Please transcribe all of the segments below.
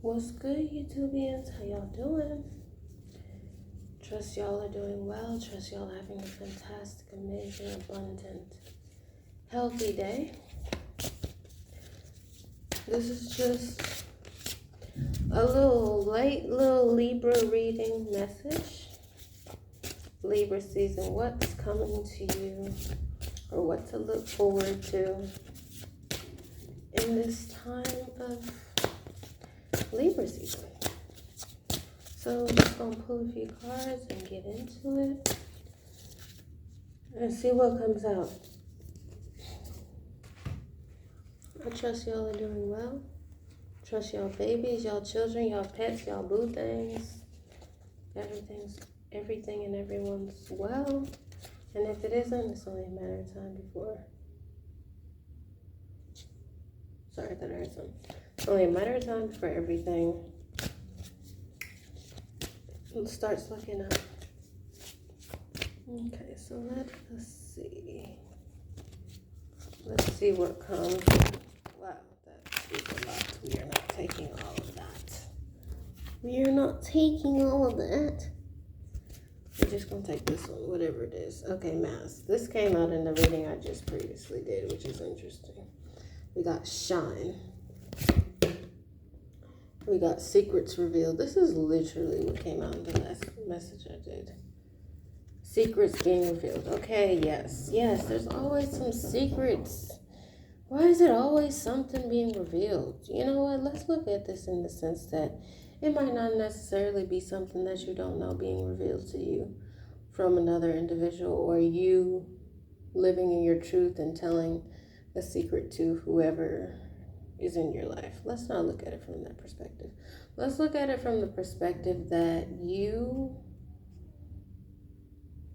What's good, YouTubians? How y'all doing? Trust y'all are doing well. Trust y'all are having a fantastic, amazing, abundant, healthy day. This is just a little Libra reading message. Libra season, what's coming to you or what to look forward to in this time of Libra season. So I'm just going to pull a few cards and get into it and see what comes out. I trust y'all are doing well. Trust y'all babies, y'all children, y'all pets, y'all boo things. Everything and everyone's well. And if it isn't, it's only a matter of time before. Sorry, I thought I heard something. It's only a matter of time before everything starts looking up. Okay, so let's see. Let's see what comes. Wow, that is a lot. We are not taking all of that. We are not taking all of that. We're just going to take this one, whatever it is. Okay, Mass. This came out in the reading I just previously did, which is interesting. We got Shine. We got Secrets Revealed. This is literally what came out in the last message I did. Secrets being revealed. Okay, yes, there's always some secrets. Why is it always something being revealed? You know what? Let's look at this in the sense that it might not necessarily be something that you don't know being revealed to you from another individual, or you living in your truth and telling a secret to whoever is in your life. Let's not look at it from that perspective. Let's look at it from the perspective that you,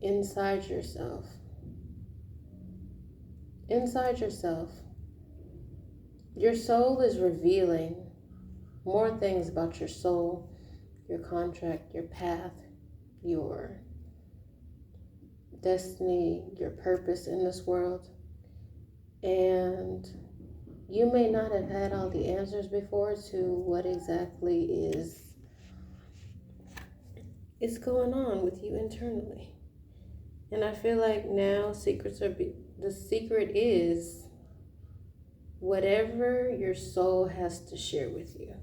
inside yourself, your soul is revealing more things about your soul, your contract, your path, your destiny, your purpose in this world. And you may not have had all the answers before to what exactly is going on with you internally. And I feel like now the secret is whatever your soul has to share with you.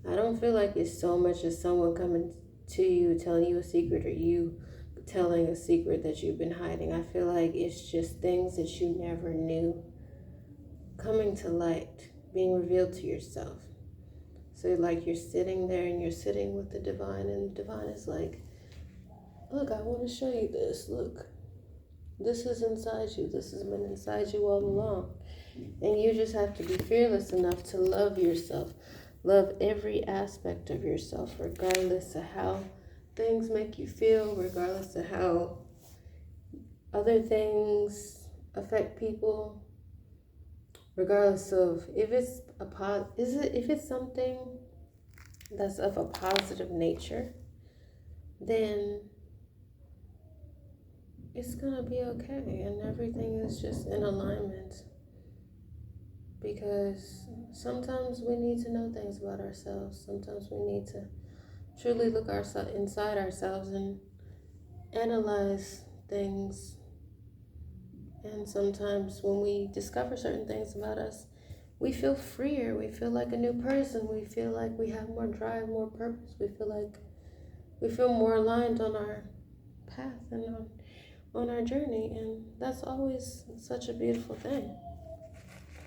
I don't feel like it's so much as someone coming to you, telling you a secret, or you telling a secret that you've been hiding. I feel like it's just things that you never knew coming to light, being revealed to yourself. So like you're sitting there and you're sitting with the divine, and the divine is like, look, I want to show you this. Look, this is inside you. This has been inside you all along. And you just have to be fearless enough to love yourself. Love every aspect of yourself, regardless of how things make you feel, regardless of how other things affect people. Regardless of if it's something that's of a positive nature, then it's gonna be okay, and everything is just in alignment. Because sometimes we need to know things about ourselves. Sometimes we need to truly look inside ourselves and analyze things. And sometimes when we discover certain things about us, we feel freer. We feel like a new person. We feel like we have more drive, more purpose. We feel more aligned on our path and on our journey. And that's always such a beautiful thing.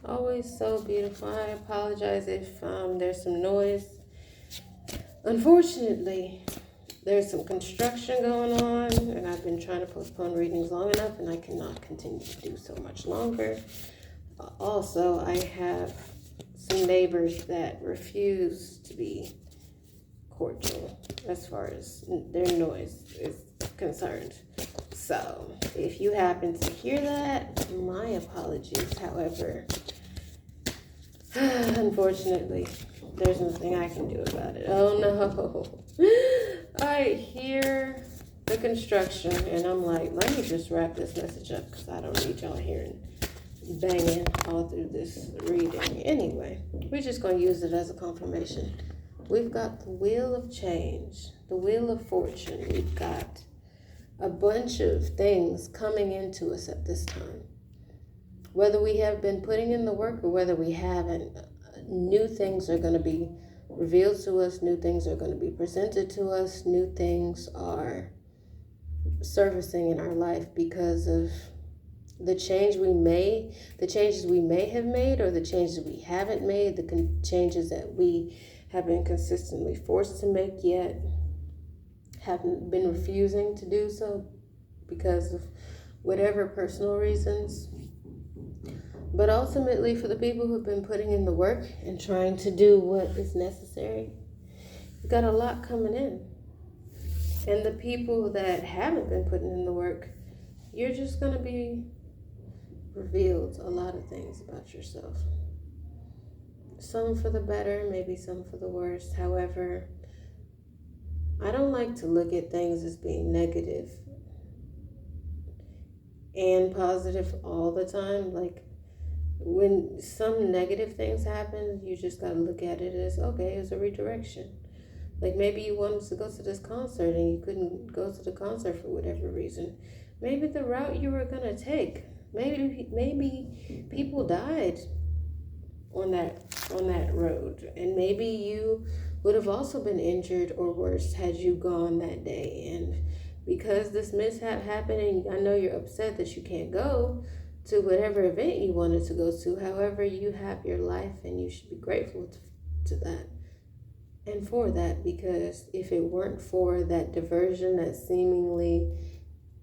Always so beautiful. I apologize if there's some noise. Unfortunately, there's some construction going on, and I've been trying to postpone readings long enough, and I cannot continue to do so much longer. Also, I have some neighbors that refuse to be cordial as far as their noise is concerned. So, if you happen to hear that, my apologies. However, unfortunately, there's nothing I can do about it. Oh no. I hear the construction, and I'm like, let me just wrap this message up because I don't need y'all hearing banging all through this reading. Anyway, we're just going to use it as a confirmation We've got the wheel of change, the wheel of fortune. We've got a bunch of things coming into us at this time. Whether we have been putting in the work or whether we haven't, new things are going to be revealed to us, new things are going to be presented to us, new things are surfacing in our life because of the changes we may have made, or the changes we haven't made, the changes that we have been consistently forced to make yet haven't been refusing to do so because of whatever personal reasons. But ultimately, for the people who've been putting in the work and trying to do what is necessary, you've got a lot coming in. And the people that haven't been putting in the work, you're just going to be revealed a lot of things about yourself. Some for the better, maybe some for the worse. However, I don't like to look at things as being negative and positive all the time. Like, when some negative things happen, you just got to look at it as, okay, it's a redirection. Like, maybe you wanted to go to this concert and you couldn't go to the concert for whatever reason. Maybe the route you were going to take, maybe people died on that road, and maybe you would have also been injured or worse had you gone that day. And because this mishap happened, and I know you're upset that you can't go to whatever event you wanted to go to. However, you have your life, and you should be grateful to that and for that, because if it weren't for that diversion that seemingly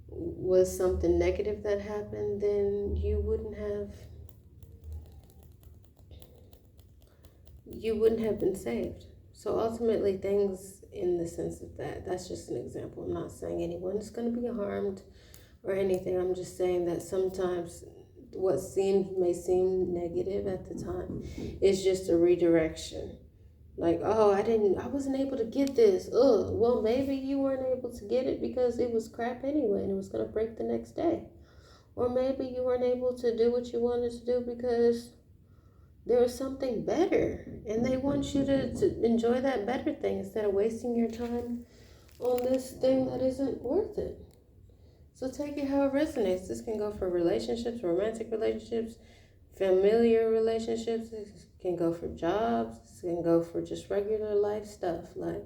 was something negative that happened, then you wouldn't have been saved. So ultimately, things in the sense of that's just an example. I'm not saying anyone is going to be harmed or anything. I'm just saying that sometimes what may seem negative at the time is just a redirection. Like, oh, I wasn't able to get this. Well, maybe you weren't able to get it because it was crap anyway and it was going to break the next day. Or maybe you weren't able to do what you wanted to do because there was something better and they want you to enjoy that better thing instead of wasting your time on this thing that isn't worth it. So take it how it resonates. This can go for relationships, romantic relationships, familiar relationships. It can go for jobs. It can go for just regular life stuff. Like,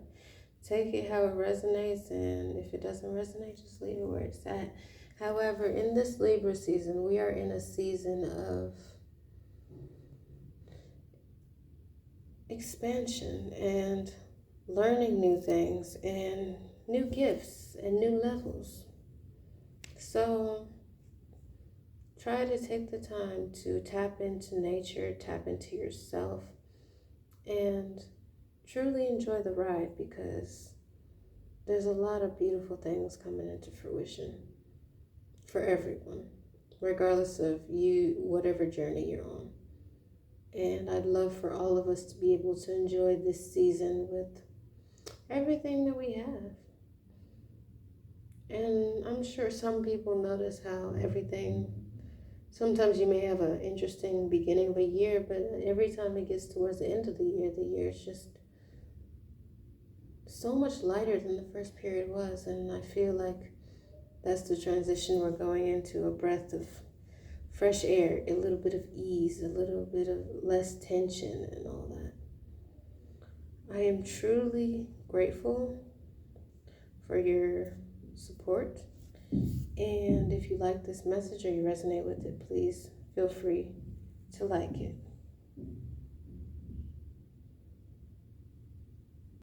take it how it resonates, and if it doesn't resonate, just leave it where it's at. However, in this Libra season, we are in a season of expansion and learning new things and new gifts and new levels. So try to take the time to tap into nature, tap into yourself, and truly enjoy the ride, because there's a lot of beautiful things coming into fruition for everyone, regardless of whatever journey you're on. And I'd love for all of us to be able to enjoy this season with everything that we have. And I'm sure some people notice how sometimes you may have an interesting beginning of a year, but every time it gets towards the end of the year is just so much lighter than the first period was. And I feel like that's the transition we're going into, a breath of fresh air, a little bit of ease, a little bit of less tension and all that. I am truly grateful for your support. And if you like this message or you resonate with it, please feel free to like it.